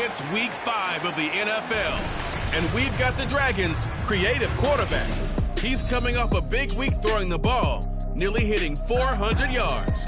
It's week 5 of the NFL, and we've got the Dragons' creative quarterback. He's coming off a big week throwing the ball, nearly hitting 400 yards.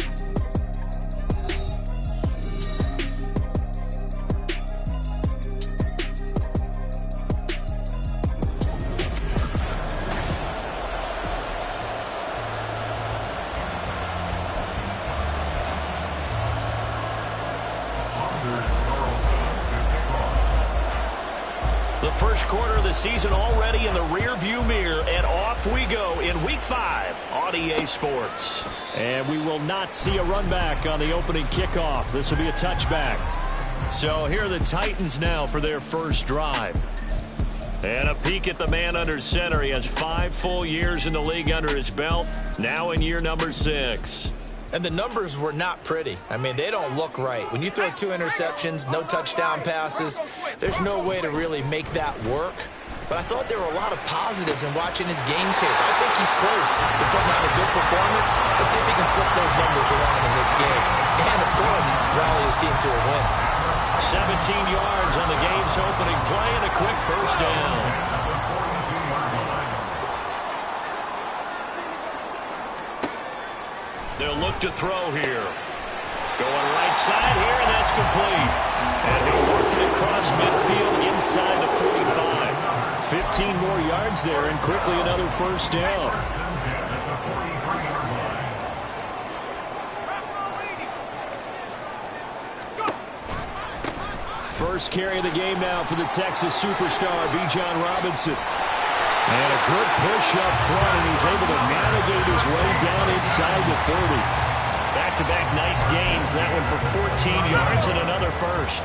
The first quarter of the season already in the rearview mirror, and off we go in Week 5 on EA Sports. And we will not see a run back on the opening kickoff. This will be a touchback. So here are the Titans now for their first drive. And a peek at the man under center. He has 5 full years in the league under his belt, now in year number 6. And the numbers were not pretty. I mean, they don't look right. When you throw 2 interceptions, no touchdown passes, there's no way to really make that work. But I thought there were a lot of positives in watching his game tape. I think he's close to putting out a good performance. Let's see if he can flip those numbers around in this game. And, of course, rally his team to a win. 17 yards on the game's opening play and a quick first down. They'll look to throw here. Going right side here, and that's complete. And he'll work it across midfield inside the 45. 15 more yards there, and quickly another first down. First carry of the game now for the Texas superstar, Bijan Robinson. And a good push up front, and he's able to navigate his way down inside the 30. Back-to-back nice gains. That one for 14 yards and another first.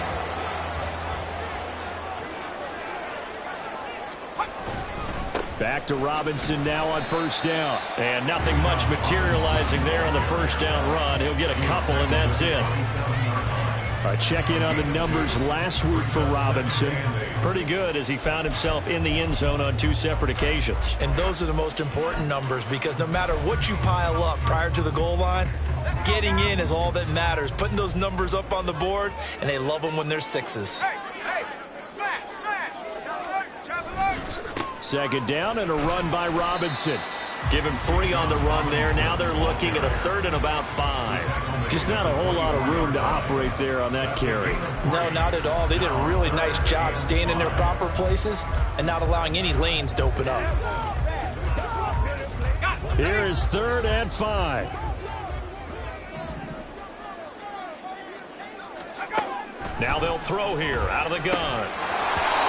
Back to Robinson now on first down. And nothing much materializing there on the first down run. He'll get a couple, and that's it. A check-in on the numbers last week for Robinson. Pretty good as he found himself in the end zone on 2 separate occasions. And those are the most important numbers because no matter what you pile up prior to the goal line, getting in is all that matters. Putting those numbers up on the board, and they love them when they're 6s. Second down and a run by Robinson. Give him 3 on the run there. Now they're looking at a 3rd and about 5. Just not a whole lot of room to operate there on that carry. No, not at all. They did a really nice job staying in their proper places and not allowing any lanes to open up. Here is 3rd and 5. Now they'll throw here out of the gun.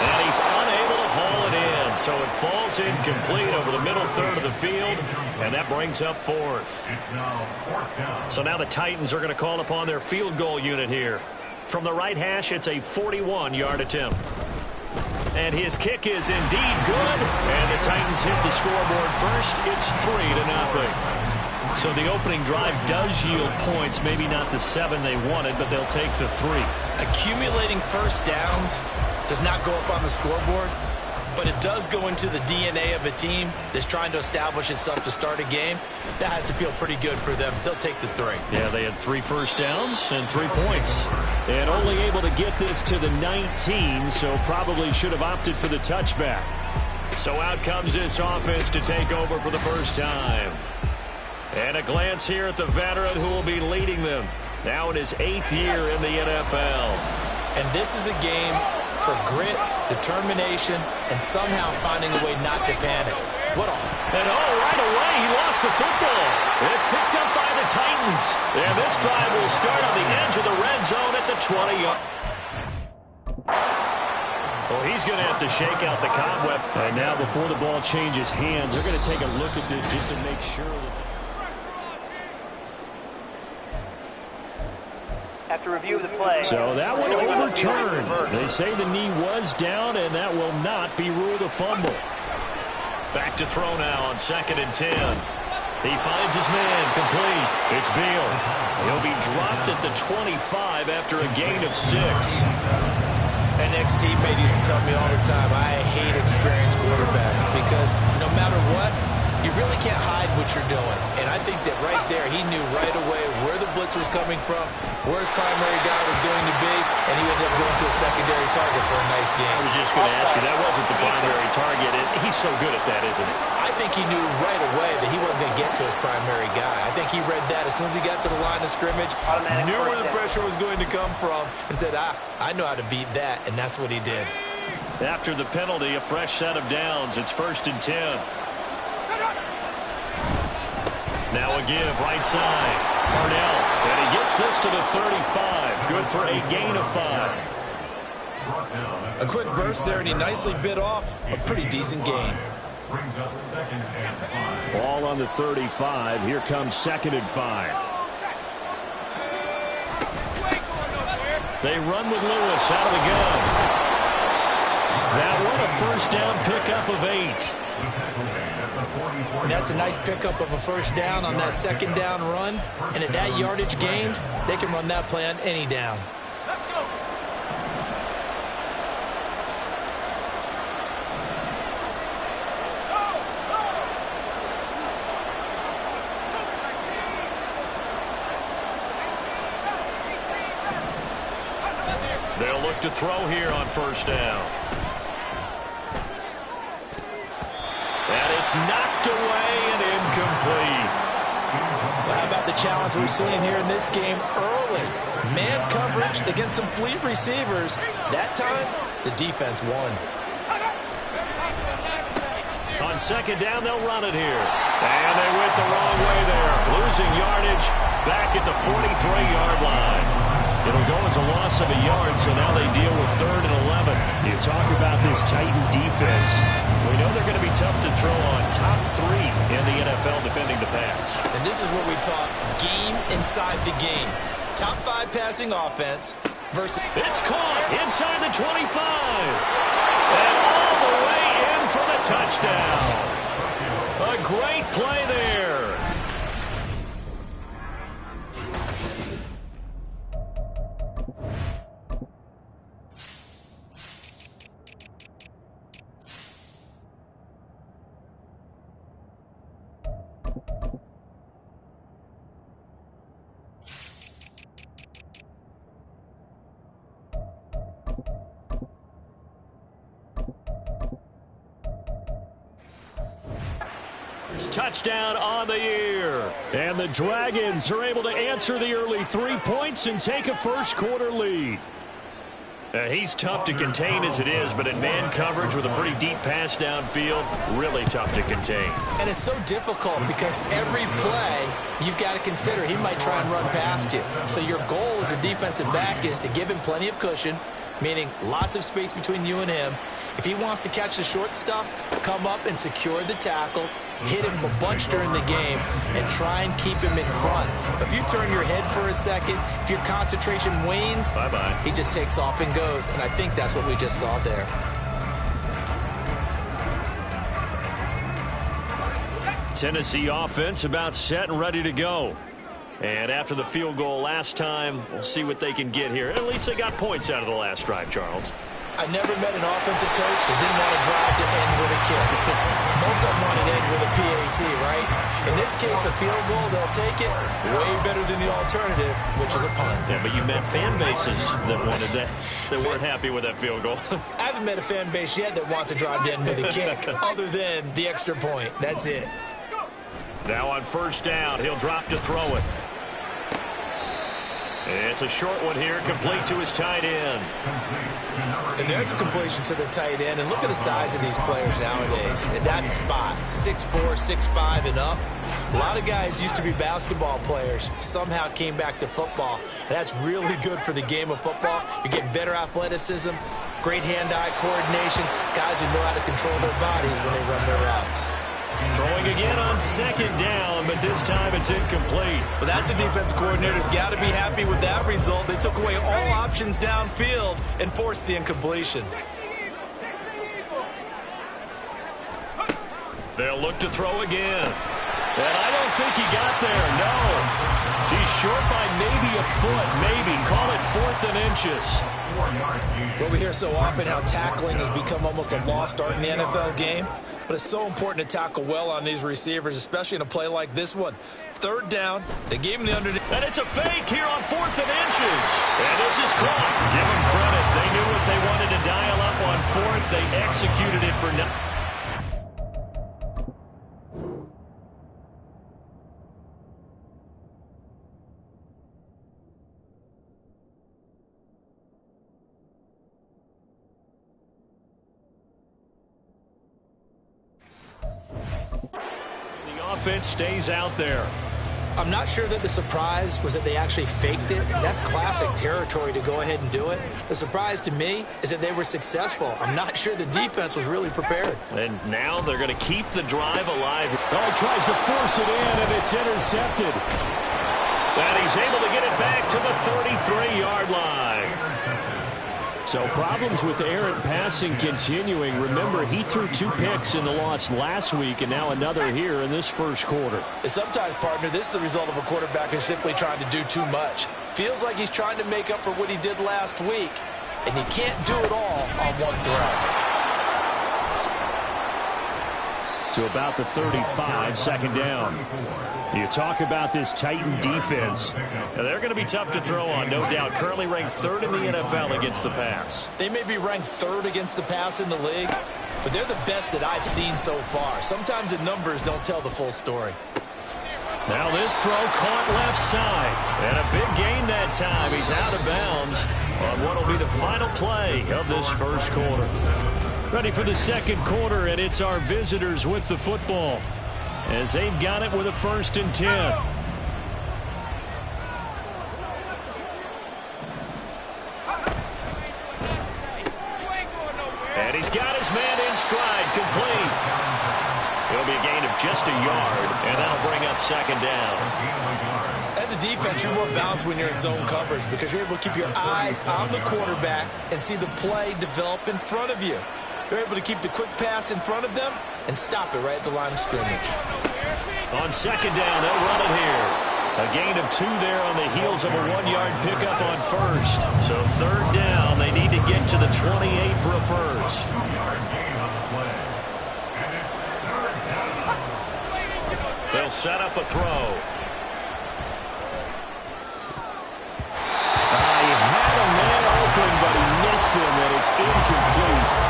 And he's unable to haul it in, so it falls incomplete over the middle 3rd of the field, and that brings up 4th. So now the Titans are going to call upon their field goal unit here. From the right hash, it's a 41-yard attempt. And his kick is indeed good, and the Titans hit the scoreboard first. It's 3-0. So the opening drive does yield points, maybe not the 7 they wanted, but they'll take the 3. Accumulating first downs does not go up on the scoreboard, but it does go into the DNA of a team that's trying to establish itself to start a game. That has to feel pretty good for them. They'll take the 3. Yeah, they had 3 first downs and 3 points. And only able to get this to the 19, so probably should have opted for the touchback. So out comes this offense to take over for the first time. And a glance here at the veteran who will be leading them. Now in his 8th year in the NFL. And this is a game for grit, determination, and somehow finding a way not to panic. And right away, he lost the football. It's picked up by the Titans. And this drive will start on the edge of the red zone at the 20-yard. Well, he's going to have to shake out the cobweb. And now before the ball changes hands, they're going to take a look at this just to make sure that... After review of the play. So that one overturned. They say the knee was down, and that will not be ruled a fumble. Back to throw now on 2nd and 10. He finds his man complete. It's Beal. He'll be dropped at the 25 after a gain of 6. An ex-teammate used to tell me all the time, I hate experienced quarterbacks because no matter what, you really can't hide what you're doing. And I think that right there, he knew right away where the blitz was coming from, where his primary guy was going to be, and he ended up going to a secondary target for a nice game. I was just going to ask you, that wasn't the primary target, and he's so good at that, isn't he? I think he knew right away that he wasn't going to get to his primary guy. I think he read that as soon as he got to the line of scrimmage, knew where the pressure was going to come from, and said, I know how to beat that, and that's what he did. After the penalty, a fresh set of downs. It's 1st and 10. Now a give, right side. Parnell, and he gets this to the 35. Good for a gain of 5. A quick burst there, and he nicely bit off a pretty decent gain. Ball on the 35. Here comes 2nd and 5. They run with Lewis out of the gun. That one, a first down pickup of 8. And that's a nice pickup of a first down on that 2nd down run. And at that yardage gained, they can run that play on any down. They'll look to throw here on 1st down. And it's knocked away and incomplete. Well, how about the challenge we're seeing here in this game early? Man coverage against some fleet receivers. That time, the defense won. On 2nd down, they'll run it here. And they went the wrong way there. Losing yardage back at the 43-yard line. It'll go as a loss of a yard, so now they deal with 3rd and 11. You talk about this Titan defense. We know they're going to be tough to throw on. Top 3 in the NFL defending the pass. And this is what we talk, game inside the game. Top 5 passing offense versus... It's caught inside the 25. And all the way in for the touchdown. A great play there. Touchdown on the year. And the Dragons are able to answer the early 3 points and take a first-quarter lead. He's tough to contain as it is, but in man coverage with a pretty deep pass downfield, really tough to contain. And it's so difficult because every play you've got to consider he might try and run past you. So your goal as a defensive back is to give him plenty of cushion, meaning lots of space between you and him. If he wants to catch the short stuff, come up and secure the tackle, hit him a bunch during the game, and try and keep him in front. But if you turn your head for a second, if your concentration wanes, bye-bye. He just takes off and goes. And I think that's what we just saw there. Tennessee offense about set and ready to go. And after the field goal last time, we'll see what they can get here. At least they got points out of the last drive, Charles. I never met an offensive coach that didn't want to drive to end with a kick. Most of them want to end with a PAT, right? In this case, a field goal, they'll take it way better than the alternative, which is a punt. Yeah, but you met fan bases that wanted that, that weren't happy with that field goal. I haven't met a fan base yet that wants to drive to end with a kick, other than the extra point. That's it. Now on 1st down, he'll drop to throw it. It's a short one here, complete to his tight end. And there's a completion to the tight end. And look at the size of these players nowadays. At that spot, 6'4", 6'5", and up. A lot of guys used to be basketball players, somehow came back to football. And that's really good for the game of football. You're getting better athleticism, great hand-eye coordination, guys who know how to control their bodies when they run their routes. Throwing again on 2nd down, but this time it's incomplete. Well, that's a defensive coordinator's got to be happy with that result. They took away all options downfield and forced the incompletion. They'll look to throw again. And I don't think he got there, no. He's short by maybe a foot, maybe. Call it 4th and inches. Well, we hear so often how tackling has become almost a lost art in the NFL game. but it's so important to tackle well on these receivers, especially in a play like this one. Third down, they gave him the underneath. And it's a fake here on 4th and inches. And this is caught. Give them credit. They knew what they wanted to dial up on 4th. They executed it for nothing. Offense stays out there. I'm not sure that the surprise was that they actually faked it. That's classic territory to go ahead and do it. The surprise to me is that they were successful. I'm not sure the defense was really prepared. And now they're going to keep the drive alive. Oh, tries to force it in, and it's intercepted. And he's able to get it back to the 33-yard line. So problems with errant passing continuing. Remember, he threw 2 picks in the loss last week, and now another here in this first quarter. And sometimes, partner, this is the result of a quarterback who's simply trying to do too much. Feels like he's trying to make up for what he did last week, and he can't do it all on one throw. To about the 35, second down. You talk about this Titan defense. Now, they're going to be tough to throw on, no doubt. Currently ranked 3rd in the NFL against the pass. They may be ranked 3rd against the pass in the league, but they're the best that I've seen so far. Sometimes the numbers don't tell the full story. Now this throw caught left side. And a big gain that time. He's out of bounds on what will be the final play of this first quarter. Ready for the second quarter, and it's our visitors with the football as they've got it with a 1st and 10. And he's got his man in stride, complete. It'll be a gain of just a yard, and that'll bring up second down. As a defense, you're more balanced when you're in zone coverage because you're able to keep your eyes on the quarterback and see the play develop in front of you. They're able to keep the quick pass in front of them and stop it right at the line of scrimmage. On second down, they'll run it here. A gain of 2 there on the heels of a 1-yard pickup on 1st. So 3rd down, they need to get to the 28 for a 1st. They'll set up a throw. He had a man open, but he missed him, and it's incomplete.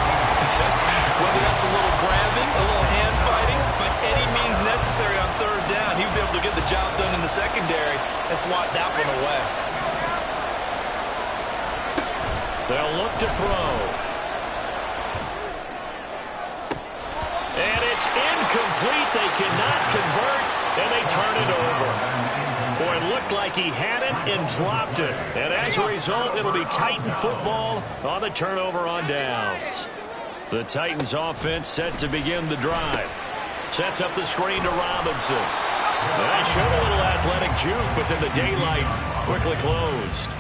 Whether that's a little grabbing, a little hand fighting, by any means necessary on 3rd down, he was able to get the job done in the secondary and swat that one away. They'll look to throw. And it's incomplete. They cannot convert, and they turn it over. Boy, it looked like he had it and dropped it. And as a result, it'll be Titan football on the turnover on downs. The Titans offense set to begin the drive. Sets up the screen to Robinson. That showed a little athletic juke, but then the daylight quickly closed.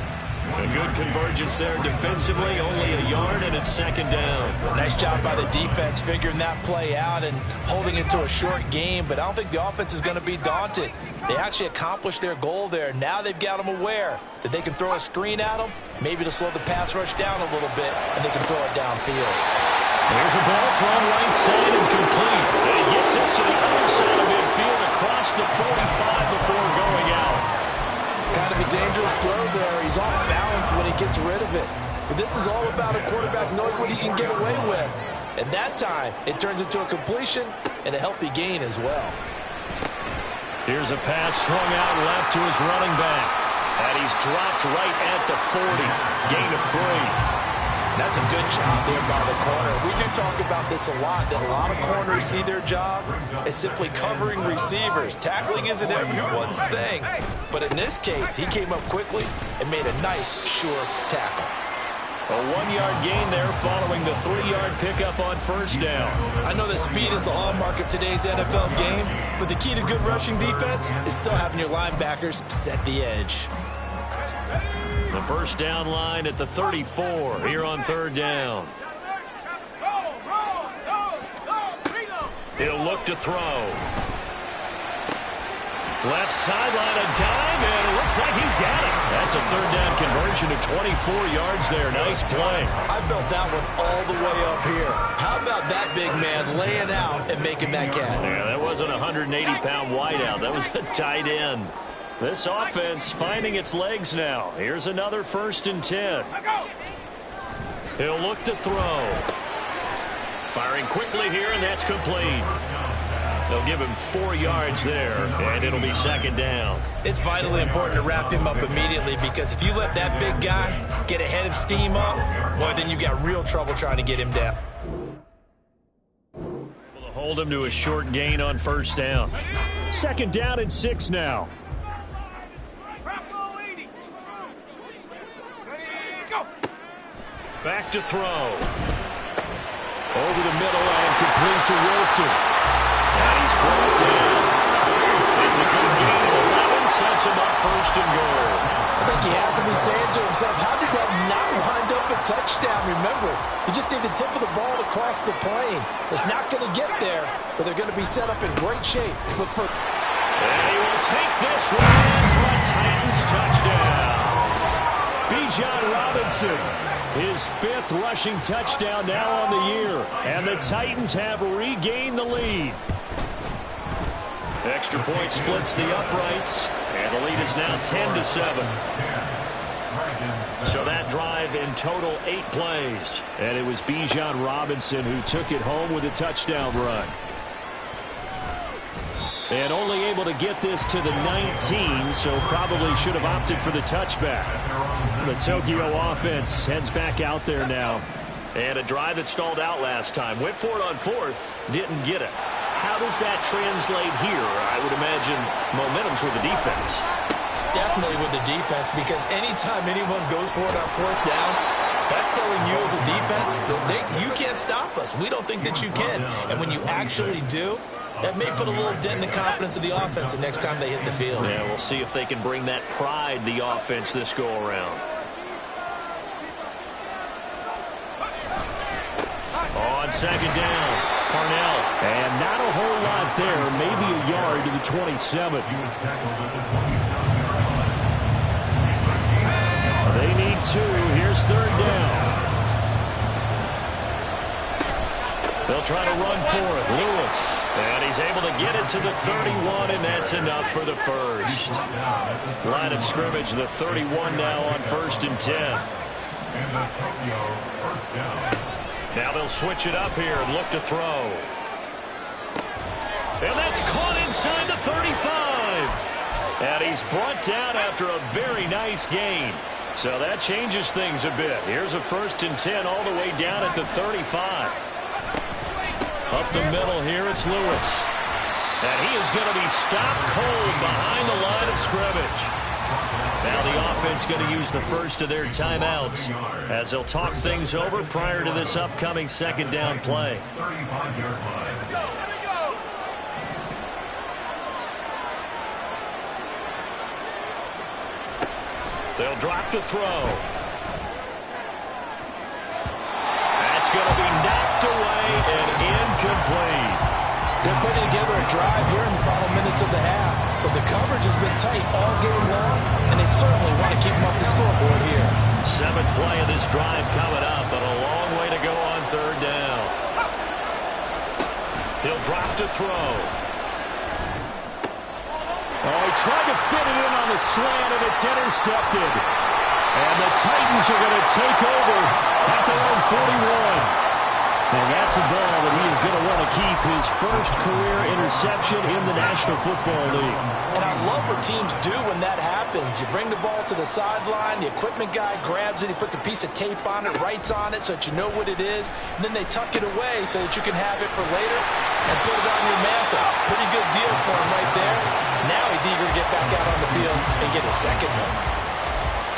A good convergence there defensively, only a yard, and it's second down. Nice job by the defense figuring that play out and holding it to a short game, but I don't think the offense is going to be daunted. They actually accomplished their goal there. Now they've got them aware that they can throw a screen at them, maybe to slow the pass rush down a little bit, and they can throw it downfield. Here's a ball thrown right side and complete. And he gets us to the other side of midfield across the 45 before going out. Kind of a dangerous throw there. He's off balance when he gets rid of it. But this is all about a quarterback knowing what he can get away with. And that time, it turns into a completion and a healthy gain as well. Here's a pass swung out left to his running back. And he's dropped right at the 40. Gain of 3. That's a good job there by the corner. We do talk about this a lot, that a lot of corners see their job as simply covering receivers. Tackling isn't everyone's thing. But in this case, he came up quickly and made a nice, sure tackle. A 1-yard gain there following the 3-yard pickup on 1st down. I know that speed is the hallmark of today's NFL game, but the key to good rushing defense is still having your linebackers set the edge. The first down line at the 34 here on 3rd down. He'll look to throw. Left sideline, a dime, and it looks like he's got it. That's a third down conversion to 24 yards there. Nice play. I felt that one all the way up here. How about that big man laying out and making that catch? Yeah, that wasn't a 180-pound wideout. That was a tight end. This offense finding its legs now. Here's another 1st and 10. He'll look to throw. Firing quickly here, and that's complete. They'll give him 4 yards there, and it'll be 2nd down. It's vitally important to wrap him up immediately, because if you let that big guy get ahead of steam up, well, then you've got real trouble trying to get him down. Able to hold him to a short gain on 1st down. 2nd down and 6 now. Back to throw. Over the middle and complete to Wilson. And he's brought down. It's a good gain of 11, sets him up 1st and goal. I think he has to be saying to himself, how did that not wind up a touchdown? Remember, you just need the tip of the ball to cross the plane. It's not going to get there, but they're going to be set up in great shape. And he will take this one for a Titans touchdown. Bijan Robinson, his 5th rushing touchdown now on the year. And the Titans have regained the lead. Extra point splits the uprights, and the lead is now 10-7. So that drive in total 8 plays. And it was Bijan Robinson who took it home with a touchdown run. And only able to get this to the 19, so probably should have opted for the touchback. The Tokyo offense heads back out there now. And a drive that stalled out last time. Went for it on 4th, didn't get it. How does that translate here? I would imagine momentum's with the defense. Definitely with the defense, because anytime anyone goes for it on 4th down, that's telling you as a defense that you can't stop us. We don't think that you can. And when you actually do, that may put a little dent in the confidence of the offense the next time they hit the field. Yeah, we'll see if they can bring that pride, the offense, this go-around. On 2nd down, Parnell. And not a whole lot there, maybe a yard to the 27. They need 2. Here's 3rd down. They'll try to run for it. Lewis. And he's able to get it to the 31, and that's enough for the 1st. Line of scrimmage, the 31 now on 1st and 10. Now they'll switch it up here and look to throw. And that's caught inside the 35. And he's brought down after a very nice gain. So that changes things a bit. Here's a 1st and 10 all the way down at the 35. Up the middle here, it's Lewis. And he is going to be stopped cold behind the line of scrimmage. Now the offense going to use the first of their timeouts as they'll talk things over prior to this upcoming 2nd down play. They'll drop to throw. That's going to be knocked away and incomplete. They're putting together a drive here in the final minutes of the half, but the coverage has been tight all game long, and they certainly want to keep them up the scoreboard here. 7th play of this drive coming up, but a long way to go on 3rd down. He'll drop to throw. Oh, he tried to fit it in on the slant, and it's intercepted. And the Titans are going to take over at their own 41. And that's a ball that he is going to want to keep, his first career interception in the National Football League. And I love what teams do when that happens. You bring the ball to the sideline, the equipment guy grabs it, he puts a piece of tape on it, writes on it so that you know what it is, and then they tuck it away so that you can have it for later and put it on your mantle. Pretty good deal for him right there. Now he's eager to get back out on the field and get his 2nd one.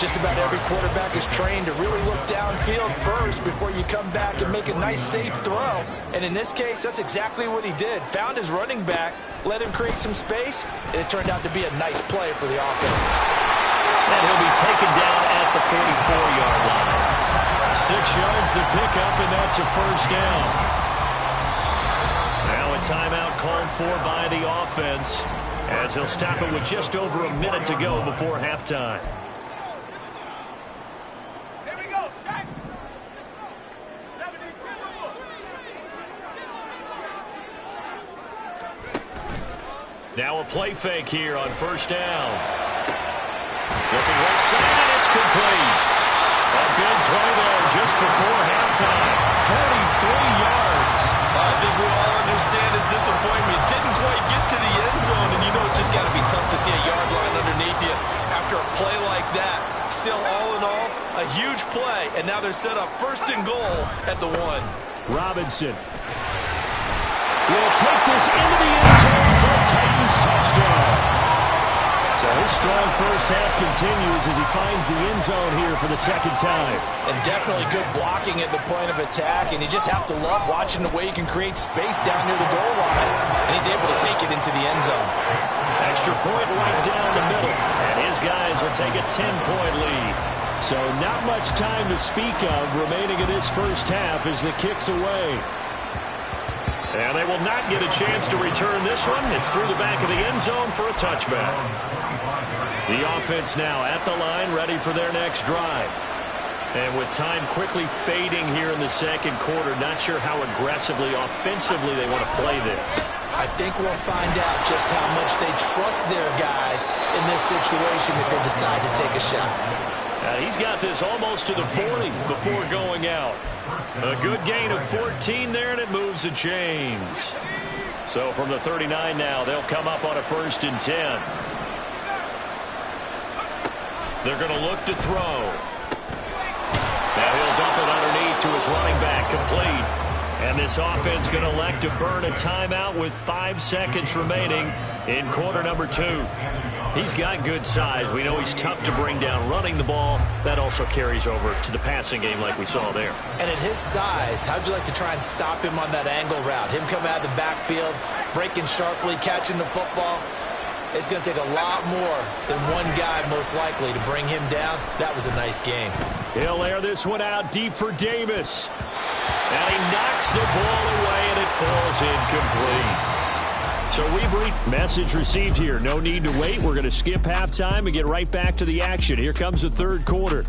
Just about every quarterback is trained to really look downfield first before you come back and make a nice, safe throw. And in this case, that's exactly what he did. Found his running back, let him create some space, and it turned out to be a nice play for the offense. And he'll be taken down at the 44-yard line. 6 yards to pick up, and that's a 1st down. Now a timeout called for by the offense as they'll stop it with just over a minute to go before halftime. Here we go, Shaq. 72. Now a play fake here on first down. Looking right side, and it's complete. A good play there just before halftime. 43 yards. I think we all understand his disappointment. Didn't quite get to the end zone, and you know it's just got to be tough to see a yard line underneath you after a play like that. Still, all in all, a huge play, and now they're set up first and goal at the 1. Robinson will take this into the end zone for a Titans touchdown. So his strong first half continues as he finds the end zone here for the second time. And definitely good blocking at the point of attack, and you just have to love watching the way he can create space down near the goal line, and he's able to take it into the end zone. Extra point right down the middle, and his guys will take a 10-point lead. So not much time to speak of remaining in this first half as the kick's away. And they will not get a chance to return this one. It's through the back of the end zone for a touchback. The offense now at the line, ready for their next drive. And with time quickly fading here in the second quarter, not sure how aggressively, offensively they want to play this. I think we'll find out just how much they trust their guys in this situation if they decide to take a shot. He's got this almost to the 40 before going out. A good gain of 14 there, and it moves the chains. So from the 39 now, they'll come up on a 1st and 10. They're going to look to throw. Now he'll dump it underneath to his running back, complete. And this offense going to elect to burn a timeout with 5 seconds remaining in quarter number 2. He's got good size. We know he's tough to bring down running the ball. That also carries over to the passing game like we saw there. And at his size, how'd you like to try and stop him on that angle route? Him coming out of the backfield, breaking sharply, catching the football. It's going to take a lot more than one guy most likely to bring him down. That was a nice game. He'll air this one out deep for Davis. And he knocks the ball away, and it falls incomplete. So we've reached. Message received here. No need to wait. We're going to skip halftime and get right back to the action. Here comes the third quarter.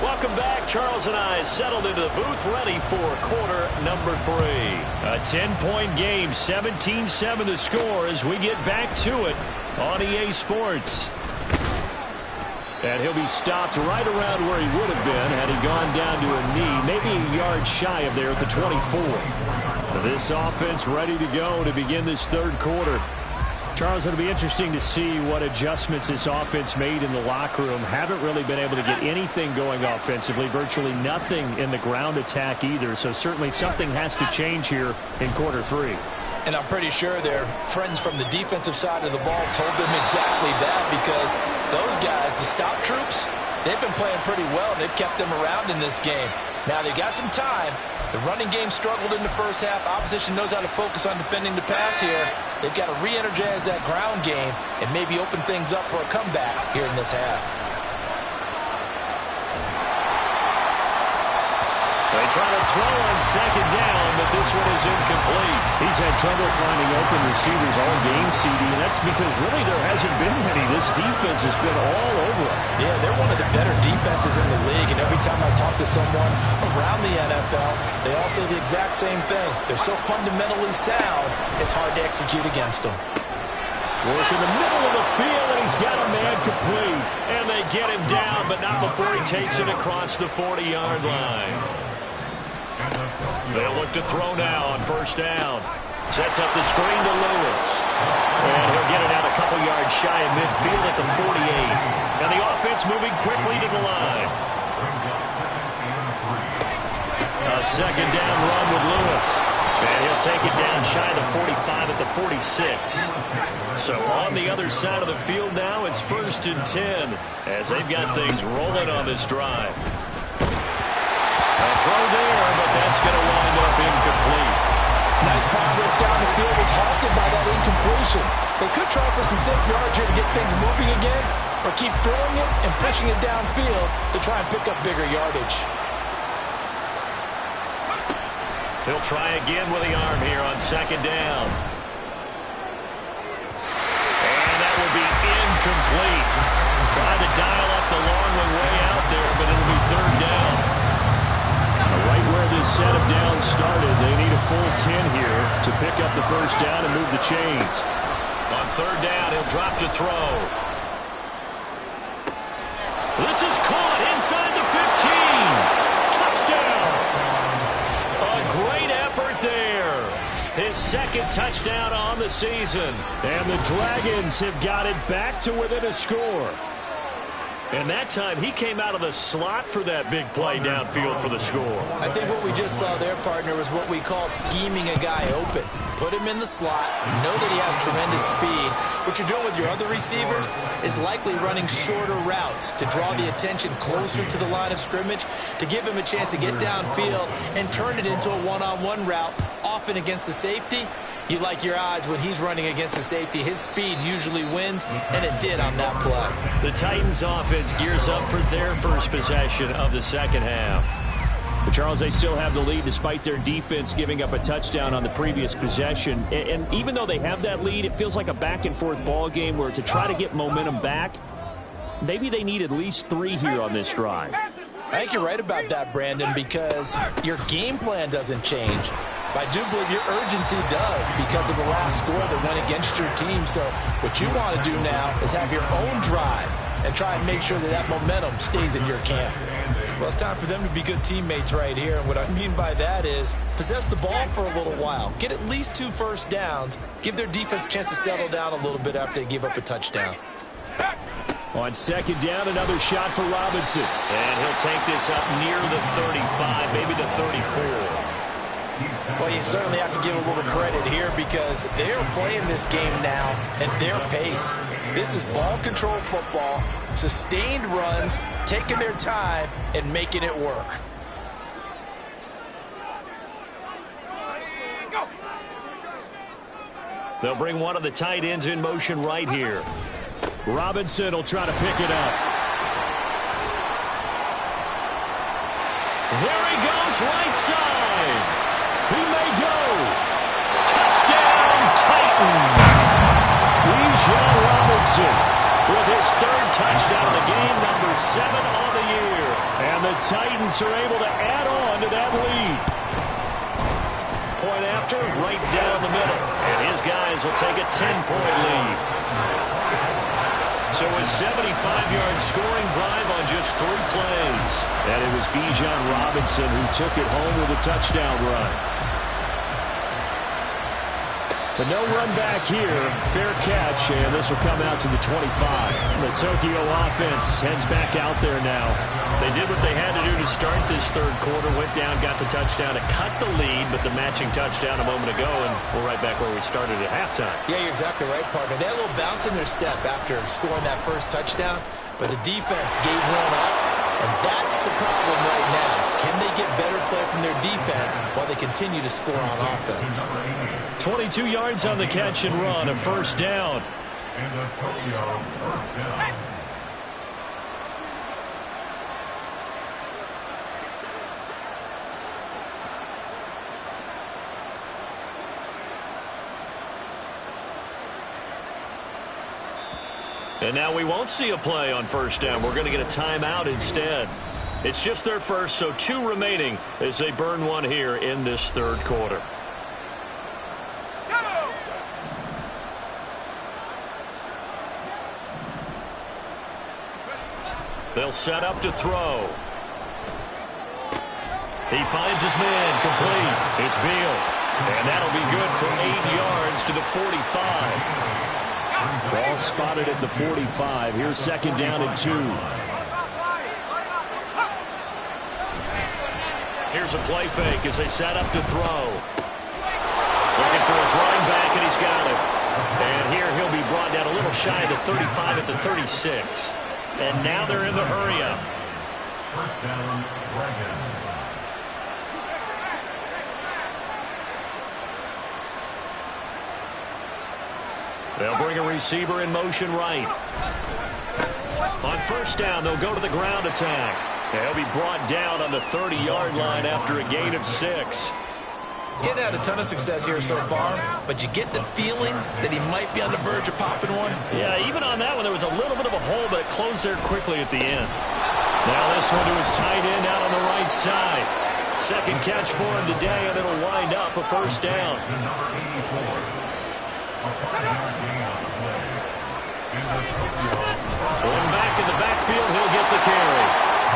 Welcome back. Charles and I settled into the booth ready for quarter number 3. A 10-point game, 17-7 the score as we get back to it on EA Sports. And he'll be stopped right around where he would have been had he gone down to a knee, maybe a yard shy of there at the 24. This offense ready to go to begin this third quarter. Charles, it'll be interesting to see what adjustments this offense made in the locker room. Haven't really been able to get anything going offensively, virtually nothing in the ground attack either. So certainly something has to change here in quarter 3. And I'm pretty sure their friends from the defensive side of the ball told them exactly that, because those guys, the stop troops, they've been playing pretty well. They've kept them around in this game. Now they got some time. The running game struggled in the first half. Opposition knows how to focus on defending the pass here. They've got to re-energize that ground game and maybe open things up for a comeback here in this half. They try to throw on second down, but this one is incomplete. He's had trouble finding open receivers all game, CD, and that's because really there hasn't been many. This defense has been all over him. Yeah, they're one of the better defenses in the league, and every time I talk to someone around the NFL, they all say the exact same thing. They're so fundamentally sound, it's hard to execute against them. Work in the middle of the field, and he's got a man complete. And they get him down, but not before he takes it across the 40-yard line. They'll look to throw now on first down. Sets up the screen to Lewis. And he'll get it out a couple yards shy of midfield at the 48. And the offense moving quickly to the line. A second down run with Lewis. And he'll take it down shy of the 45 at the 46. So on the other side of the field now, it's 1st and 10 as they've got things rolling on this drive. A throw there, but that's going to wind up incomplete. Nice progress down the field was halted by that incompletion. They could try for some safe yards here to get things moving again, or keep throwing it and pushing it downfield to try and pick up bigger yardage. He'll try again with the arm here on second down. incomplete. Trying to dial up the long way out there, but it'll be third down. Right where this setup down started, they need a full 10 here to pick up the first down and move the chains. On third down, he'll drop to throw. This is caught inside the 15. Touchdown. A great effort there. His second touchdown on the season. And the Dragons have got it back to within a score. And that time, he came out of the slot for that big play downfield for the score. I think what we just saw there, partner, was what we call scheming a guy open. Put him in the slot. You know that he has tremendous speed. What you're doing with your other receivers is likely running shorter routes to draw the attention closer to the line of scrimmage, to give him a chance to get downfield and turn it into a one-on-one route, often against the safety. You like your odds when he's running against the safety. His speed usually wins, and it did on that play. The Titans offense gears up for their first possession of the second half. But Charles, they still have the lead despite their defense giving up a touchdown on the previous possession. And even though they have that lead, it feels like a back-and-forth ball game where to try to get momentum back, maybe they need at least 3 here on this drive. I think you're right about that, Brandon, because your game plan doesn't change. But I do believe your urgency does because of the last score that went against your team. So what you want to do now is have your own drive and try and make sure that that momentum stays in your camp. Well, it's time for them to be good teammates right here. And what I mean by that is possess the ball for a little while. Get at least 2 first downs. Give their defense a chance to settle down a little bit after they give up a touchdown. On second down, another shot for Robinson. And he'll take this up near the 35, maybe the 34. Well, you certainly have to give a little credit here because they're playing this game now at their pace. This is ball control football, sustained runs, taking their time, and making it work. They'll bring one of the tight ends in motion right here. Robinson will try to pick it up. There he goes, right side. He may go. Touchdown, Titans. Bijan Robinson with his 3rd touchdown of the game, number 7 on the year. And the Titans are able to add on to that lead. Point after, right down the middle. And his guys will take a 10-point lead. So a 75-yard scoring drive on just 3 plays. And it was Bijan Robinson who took it home with a touchdown run. But no run back here. Fair catch, and this will come out to the 25. The Tokyo offense heads back out there now. They did what they had to do to start this 3rd quarter. Went down, got the touchdown to cut the lead, but the matching touchdown a moment ago, and we're right back where we started at halftime. Yeah, you're exactly right, partner. They had a little bounce in their step after scoring that first touchdown, but the defense gave one up, and that's the problem right now. Can they get better play from their defense while they continue to score on offense? 22 yards on the catch and run, a first down. And now we won't see a play on first down. We're going to get a timeout instead. It's just their first, so 2 remaining as they burn one here in this 3rd quarter. They'll set up to throw. He finds his man complete. It's Beal. And that'll be good for 8 yards to the 45. Ball spotted at the 45. Here's second down and 2. Here's a play fake as they set up to throw. Looking for his running back, and he's got it. And here he'll be brought down a little shy of the 35 at the 36. And now they're in the hurry-up. First down, Dragons. They'll bring a receiver in motion right. On first down, they'll go to the ground attack. They'll be brought down on the 30-yard line after a gain of 6. He hadn't had a ton of success here so far, but you get the feeling that he might be on the verge of popping one. Yeah, even on that one, there was a little bit of a hole, but it closed there quickly at the end. Now this one to his tight end out on the right side. Second catch for him today, and it'll wind up a first down. Going back in the backfield, he'll get the carry.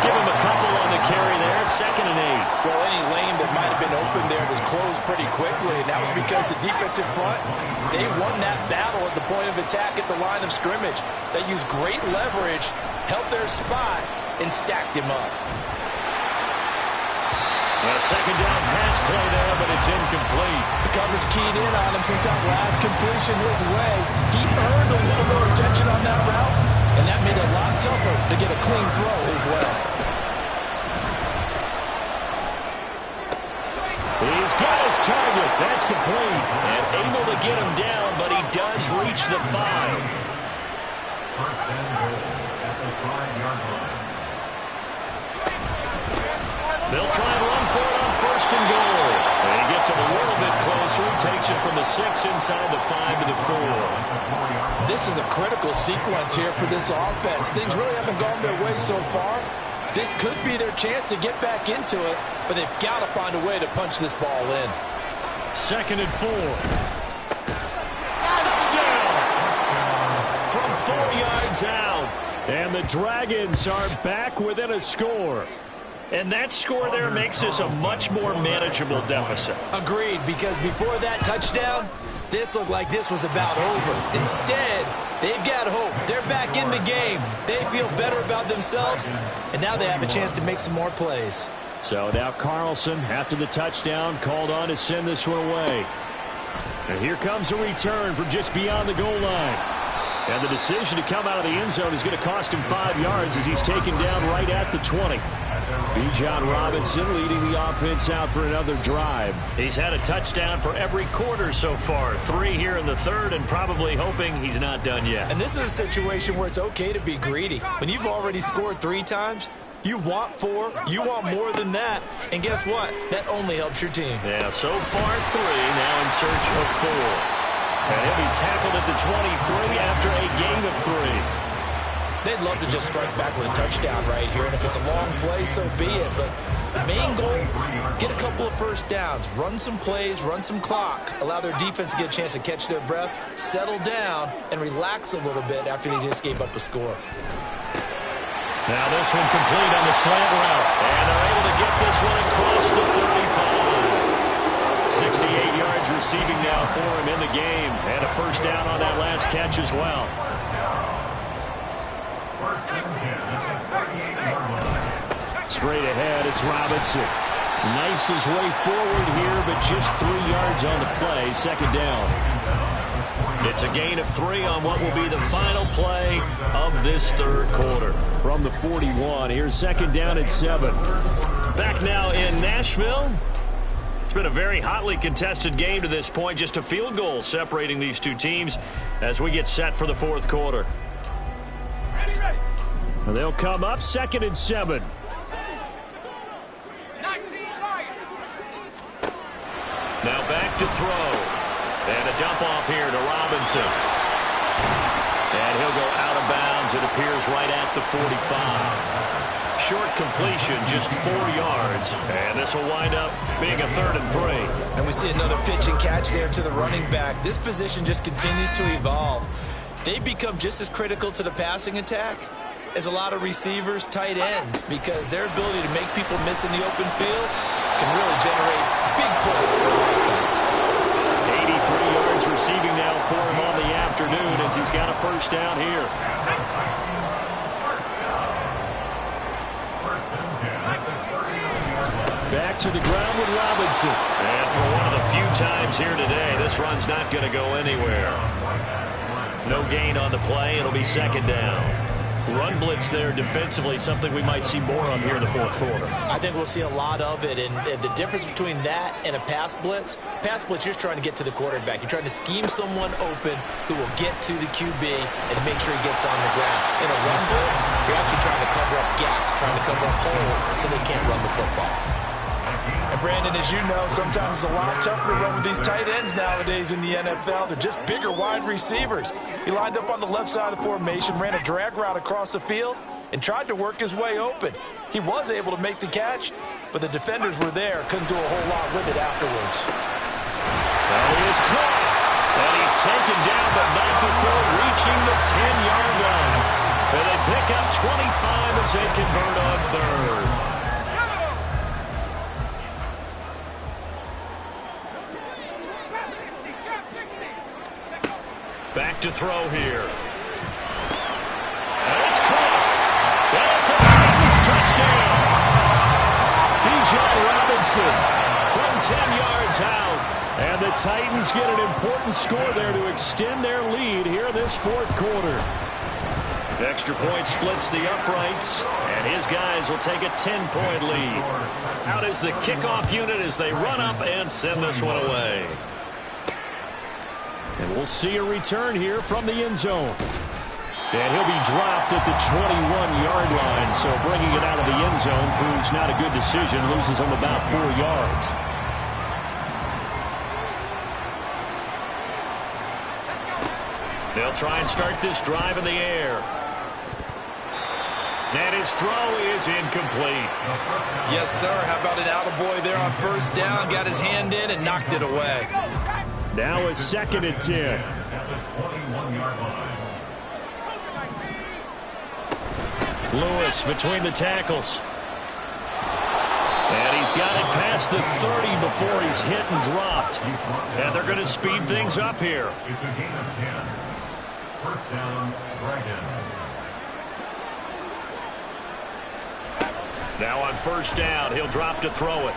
Give him a couple on the carry there, 2nd and 8. Well, any lane that might have been open there was closed pretty quickly, and that was because the defensive front, they won that battle at the point of attack at the line of scrimmage. They used great leverage, held their spot, and stacked him up. A second down pass play there, but it's incomplete. The coverage keyed in on him since that last completion his way. He earned a little more attention on that route, and that made it a lot tougher to get a clean throw as well. He's got his target. That's complete. And able to get him down, but he does reach the 5. First and goal at the 5-yard line. They'll try and run for it on 1st and goal. And he gets him a little bit closer. He takes it from the 6 inside the 5 to the 4. This is a critical sequence here for this offense. Things really haven't gone their way so far. This could be their chance to get back into it, but they've got to find a way to punch this ball in. 2nd and 4. Touchdown! From 4 yards out. And the Dragons are back within a score. And that score there makes this a much more manageable deficit. Agreed, because before that touchdown, this looked like this was about over. Instead, they've got hope. They're back in the game. They feel better about themselves, and now they have a chance to make some more plays. So now Carlson, after the touchdown, called on to send this one away. And here comes a return from just beyond the goal line. And the decision to come out of the end zone is going to cost him 5 yards as he's taken down right at the 20. Bijan Robinson leading the offense out for another drive. He's had a touchdown for every quarter so far. 3 here in the 3rd, and probably hoping he's not done yet. And this is a situation where it's okay to be greedy. When you've already scored 3 times, you want 4, you want more than that. And guess what? That only helps your team. Yeah, so far 3, now in search of 4. And he'll be tackled at the 23 after a gain of 3. They'd love to just strike back with a touchdown right here, and if it's a long play, so be it. But the main goal, get a couple of first downs, run some plays, run some clock, allow their defense to get a chance to catch their breath, settle down, and relax a little bit after they just gave up a score. Now this one complete on the slant route, and they're able to get this one across the 35. 68 yards receiving now for him in the game, and a first down on that last catch as well. Straight ahead, it's Robinson. Knifes his way forward here, but just 3 yards on the play. 2nd down. It's a gain of 3 on what will be the final play of this 3rd quarter. From the 41, here's 2nd down at 7. Back now in Nashville. It's been a very hotly contested game to this point. Just a field goal separating these two teams as we get set for the 4th quarter. They'll come up 2nd and 7. Now back to throw. And a dump off here to Robinson. And he'll go out of bounds, it appears, right at the 45. Short completion, just 4 yards. And this will wind up being a 3rd and 3. And we see another pitch and catch there to the running back. This position just continues to evolve. They become just as critical to the passing attack as a lot of receivers, tight ends, because their ability to make people miss in the open field can really generate big plays for the offense. 83 yards receiving now for him on the afternoon as he's got a first down here. Back to the ground with Robinson. And for one of the few times here today, this run's not going to go anywhere. No gain on the play. It'll be 2nd down. Run blitz there defensively, something we might see more of here in the 4th quarter. I think we'll see a lot of it, and the difference between that and a pass blitz, you're just trying to get to the quarterback. You're trying to scheme someone open who will get to the QB and make sure he gets on the ground. In a run blitz, you're actually trying to cover up gaps, trying to cover up holes so they can't run the football. And Brandon, as you know, sometimes it's a lot tougher to run with these tight ends nowadays in the NFL. They're just bigger wide receivers. He lined up on the left side of the formation, ran a drag route across the field, and tried to work his way open. He was able to make the catch, but the defenders were there, couldn't do a whole lot with it afterwards. Well, he is caught, and he's taken down, but not before reaching the 10-yard line. And they pick up 25 as they convert on third. Back to throw here. And it's caught. And it's a Titans touchdown. Bijan Robinson from 10 yards out. And the Titans get an important score there to extend their lead here this fourth quarter. Extra point splits the uprights, and his guys will take a 10-point lead. Out is the kickoff unit as they run up and send this one away. And we'll see a return here from the end zone. And he'll be dropped at the 21-yard line, so bringing it out of the end zone proves not a good decision, loses him about 4 yards. They'll try and start this drive in the air. And his throw is incomplete. Yes, sir. How about an attaboy there on first down? Got his hand in and knocked it away. Now a 2nd and 10. Lewis between the tackles. And he's got it past the 30 before he's hit and dropped. And they're going to speed things up here. It's a gain of 10. First down, Dragons. Now on first down, he'll drop to throw it.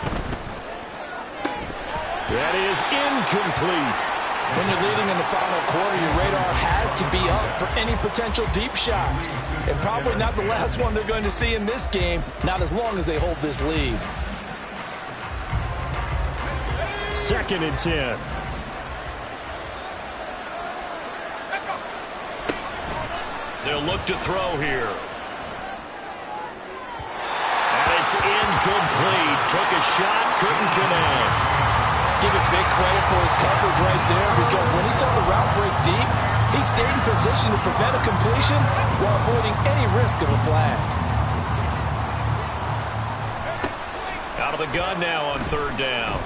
That is incomplete. When you're leading in the final quarter, your radar has to be up for any potential deep shots. And probably not the last one they're going to see in this game, not as long as they hold this lead. 2nd and 10. They'll look to throw here. And it's incomplete. Took a shot, couldn't connect. Give it big credit for his coverage right there, because when he saw the route break deep, he stayed in position to prevent a completion while avoiding any risk of a flag. Out of the gun now on third down.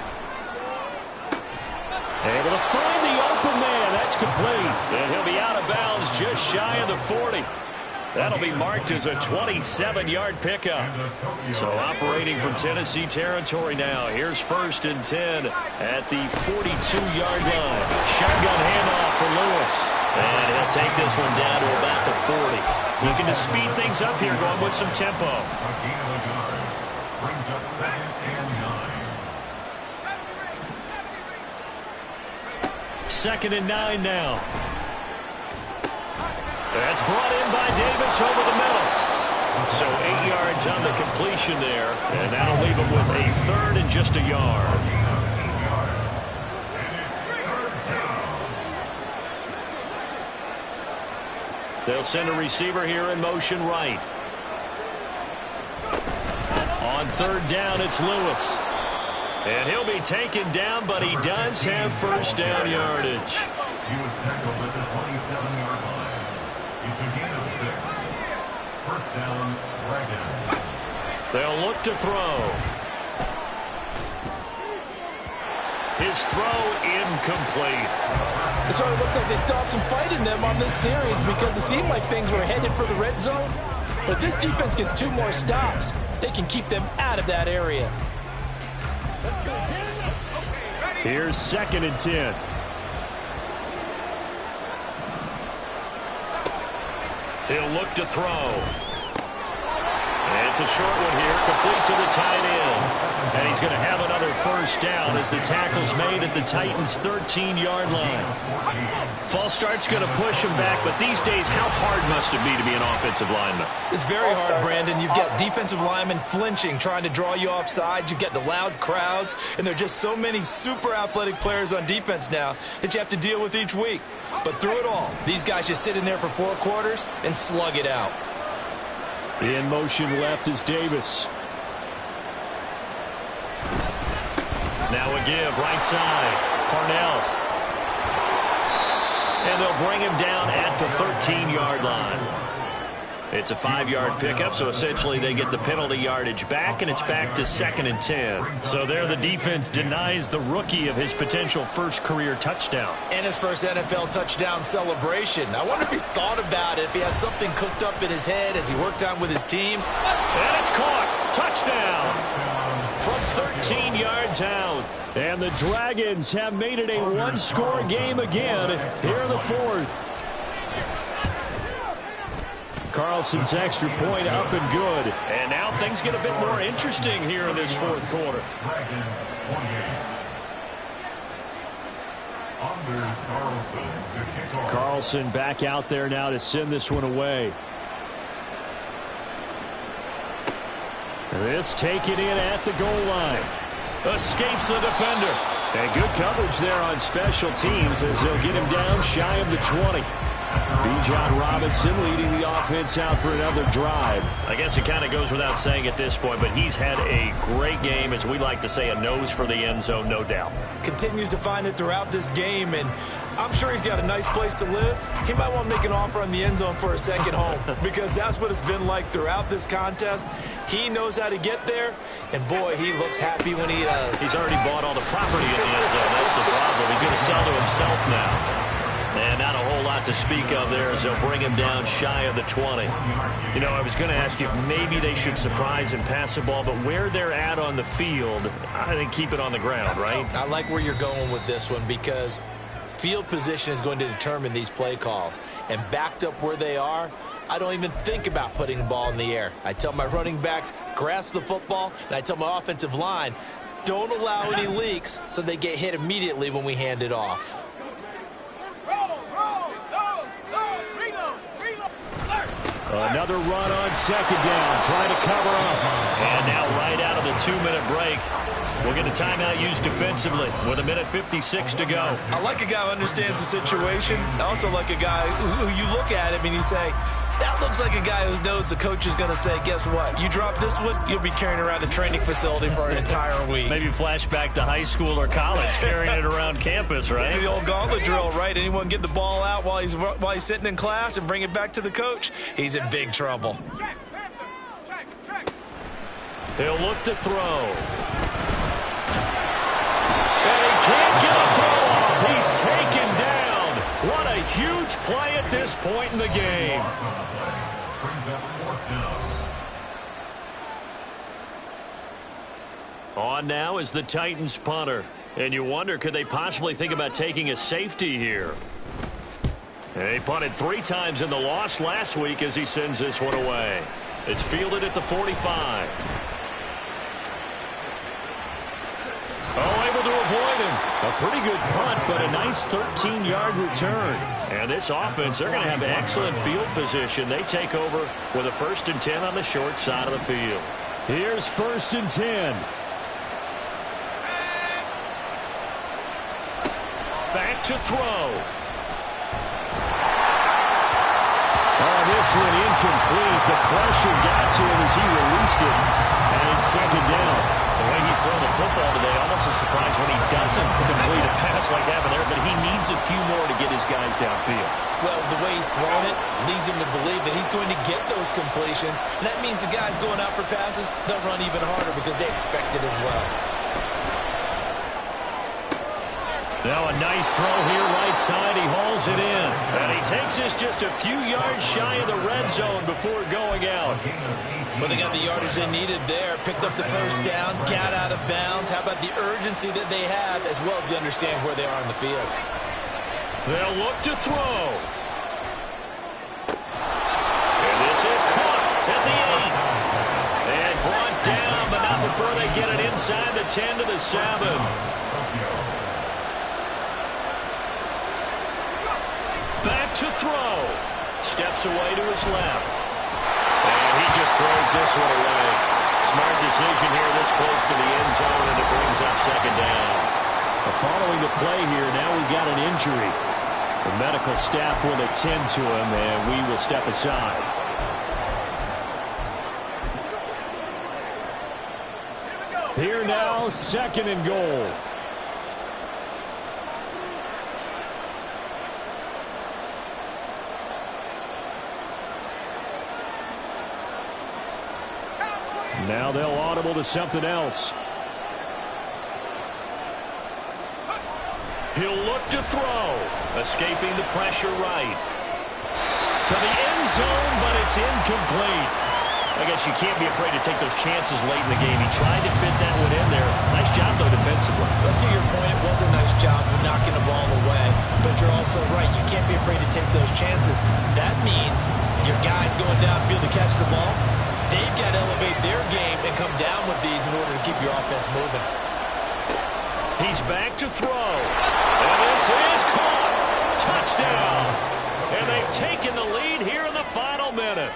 Able to find the open man. That's complete. And he'll be out of bounds just shy of the 40. That'll be marked as a 27-yard pickup. So operating from Tennessee territory now. Here's 1st and 10 at the 42-yard line. Shotgun handoff for Lewis. And he'll take this one down to about the 40. Looking to speed things up here, going with some tempo. A gain of a yard. Brings up 2nd and 9. 2nd and 9 now. That's brought in by Davis over the middle. So 8 yards on the completion there, and that'll leave him with a 3rd and just a yard. They'll send a receiver here in motion right. On third down, it's Lewis. And he'll be taken down, but he does have first down yardage. He was tackled at the 27-yard line. It's a gain of 6. First down, Dragons. They'll look to throw. His throw incomplete. So it looks like they still have some fight in them on this series, because it seemed like things were headed for the red zone. But if this defense gets 2 more stops, they can keep them out of that area. Here's 2nd and 10. He'll look to throw. And it's a short one here, complete to the tight end. And he's going to have another first down as the tackle's made at the Titans' 13-yard line. False start's going to push him back, but these days, how hard must it be to be an offensive lineman? It's very hard, Brandon. You've got defensive linemen flinching, trying to draw you offside. You've got the loud crowds, and there are just so many super athletic players on defense now that you have to deal with each week. But through it all, these guys just sit in there for 4 quarters and slug it out. In motion left is Davis. Now a give right side. Parnell. And they'll bring him down at the 13-yard line. It's a 5-yard pickup, so essentially they get the penalty yardage back, and it's back to 2nd and 10. So there the defense denies the rookie of his potential first career touchdown. And his first NFL touchdown celebration. I wonder if he's thought about it, if he has something cooked up in his head as he worked on with his team. And it's caught. Touchdown from 13 yards out. And the Dragons have made it a one-score game again here in the fourth. Carlson's extra point up and good. And now things get a bit more interesting here in this fourth quarter. Carlson back out there now to send this one away. This taken in at the goal line. Escapes the defender. And good coverage there on special teams as they'll get him down shy of the 20. Bijan Robinson leading the offense out for another drive. I guess it kind of goes without saying at this point, but he's had a great game, as we like to say, a nose for the end zone, no doubt. Continues to find it throughout this game, and I'm sure he's got a nice place to live. He might want to make an offer on the end zone for a second home because that's what it's been like throughout this contest. He knows how to get there, and boy, he looks happy when he does. He's already bought all the property in the end zone. That's the problem. He's going to sell to himself now. And not a whole lot to speak of there as they'll bring him down shy of the 20. You know, I was going to ask you if maybe they should surprise and pass the ball, but where they're at on the field, I think keep it on the ground, right? I like where you're going with this one because field position is going to determine these play calls. And backed up where they are, I don't even think about putting the ball in the air. I tell my running backs, grasp the football, and I tell my offensive line, don't allow any leaks so they get hit immediately when we hand it off. Another run on second down, trying to cover up. And now right out of the 2-minute break, we'll get a timeout used defensively with 1:56 to go. I like a guy who understands the situation. I also like a guy who you look at him and you say, that looks like a guy who knows the coach is going to say, guess what? You drop this one, you'll be carrying around a training facility for an entire week. Maybe flashback to high school or college, carrying it around campus, right? Maybe the old gauntlet drill, right? Anyone get the ball out while he's sitting in class and bring it back to the coach? He's in big trouble. He'll look to throw. And he can't get a throw off. He's taken down. What a huge play at this point in the game. On now is the Titans punter. And you wonder, could they possibly think about taking a safety here? And he punted 3 times in the loss last week as he sends this one away. It's fielded at the 45. Oh, able to avoid him. A pretty good punt, but a nice 13-yard return. And this offense, they're going to have excellent field position. They take over with a 1st and 10 on the short side of the field. Here's 1st and 10. Back to throw. Oh, this one incomplete. The pressure got to him as he released it. And it's 2nd down. The way he's throwing the football today, almost a surprise when he doesn't complete a pass like that there, but he needs a few more to get his guys downfield. Well, the way he's throwing it leads him to believe that he's going to get those completions, and that means the guys going out for passes, they'll run even harder because they expect it as well. Now a nice throw here right side. He hauls it in. And he takes this just a few yards shy of the red zone before going out. Well, they got the yardage they needed there. Picked up the 1st down, got out of bounds. How about the urgency that they have as well as they understand where they are on the field? They'll look to throw. And this is caught at the 8. And brought down, but not before they get it inside the 10 to the 7. Back to throw. Steps away to his left. And he just throws this one away. Smart decision here this close to the end zone, and it brings up 2nd down. Following the play here, now we've got an injury. The medical staff will attend to him, and we will step aside. Here now, 2nd and goal. Now they'll audible to something else. He'll look to throw. Escaping the pressure right. To the end zone, but it's incomplete. I guess you can't be afraid to take those chances late in the game. He tried to fit that one in there. Nice job, though, defensively. But to your point, it was a nice job of knocking the ball away. But you're also right. You can't be afraid to take those chances. That means your guys going downfield to catch the ball, they've got to elevate their game and come down with these in order to keep your offense moving. He's back to throw. And this is caught. Touchdown. And they've taken the lead here in the final minute.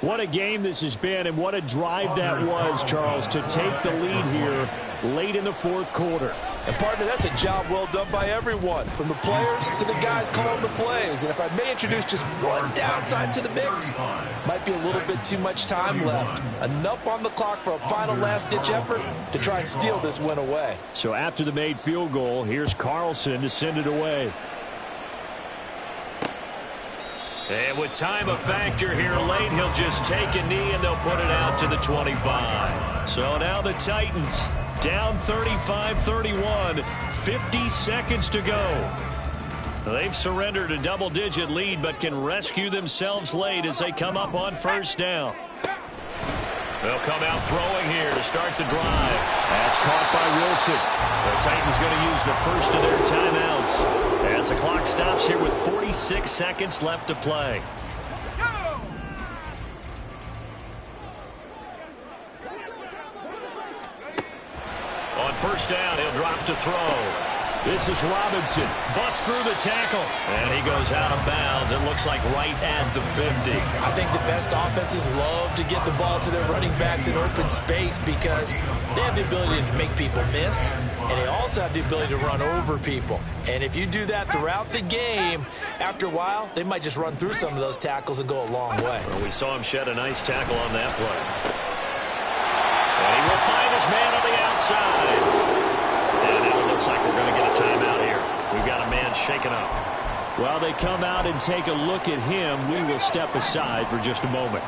What a game this has been, and what a drive that was, Charles, to take the lead here late in the 4th quarter. And, partner, that's a job well done by everyone, from the players to the guys calling the plays. And if I may introduce just one downside to the mix, might be a little bit too much time left. Enough on the clock for a final last-ditch effort to try and steal this win away. So after the made field goal, here's Carlson to send it away. And with time a factor here late, he'll just take a knee and they'll put it out to the 25. So now the Titans down 35-31, 50 seconds to go. They've surrendered a double-digit lead but can rescue themselves late as they come up on 1st down. They'll come out throwing here to start the drive. That's caught by Wilson. The Titans going to use the first of their timeouts as the clock stops here with 46 seconds left to play. On 1st down, he'll drop to throw. This is Robinson. Busts through the tackle. And he goes out of bounds. It looks like right at the 50. I think the best offenses love to get the ball to their running backs in open space because they have the ability to make people miss, and they also have the ability to run over people. And if you do that throughout the game, after a while, they might just run through some of those tackles and go a long way. Well, we saw him shed a nice tackle on that play. And he will find his man on the outside. And now it looks like we're going to get a timeout here. We've got a man shaken up. While they come out and take a look at him, we will step aside for just a moment.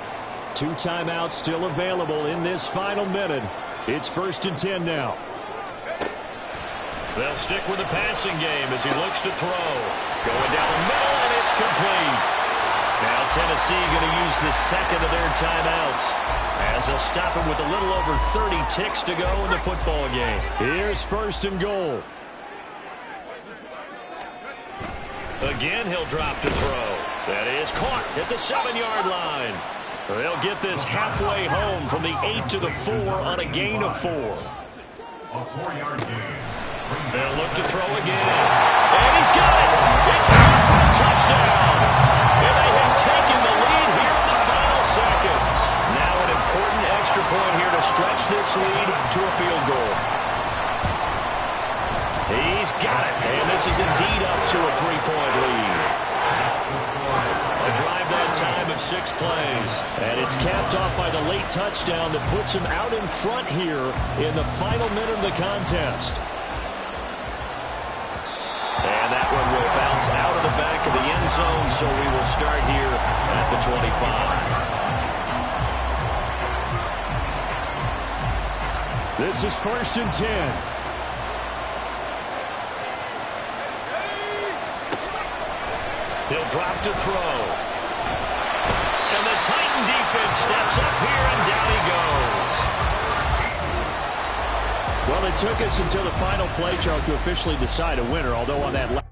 2 timeouts still available in this final minute. It's 1st and 10 now. They'll stick with the passing game as he looks to throw. Going down the middle, and it's complete. Now Tennessee going to use the 2nd of their timeouts as they'll stop him with a little over 30 ticks to go in the football game. Here's 1st and goal. Again, he'll drop to throw. That is caught at the 7-yard line. They'll get this halfway home from the 8 to the 4 on a gain of 4. A 4-yard gain. They'll look to throw again. And he's got it. It's caught for a touchdown. And they have taken the lead here in the final seconds. Now an important extra point here to stretch this lead to a field goal. He's got it. And this is indeed up to a 3-point lead. A drive that time of 6 plays. And it's capped off by the late touchdown that puts him out in front here in the final minute of the contest. And that one will bounce out of the back of the end zone, so we will start here at the 25. This is 1st and 10. He'll drop to throw. And the Titan defense steps up here, and down he goes. Well, it took us until the final play, Charles, to officially decide a winner, although on that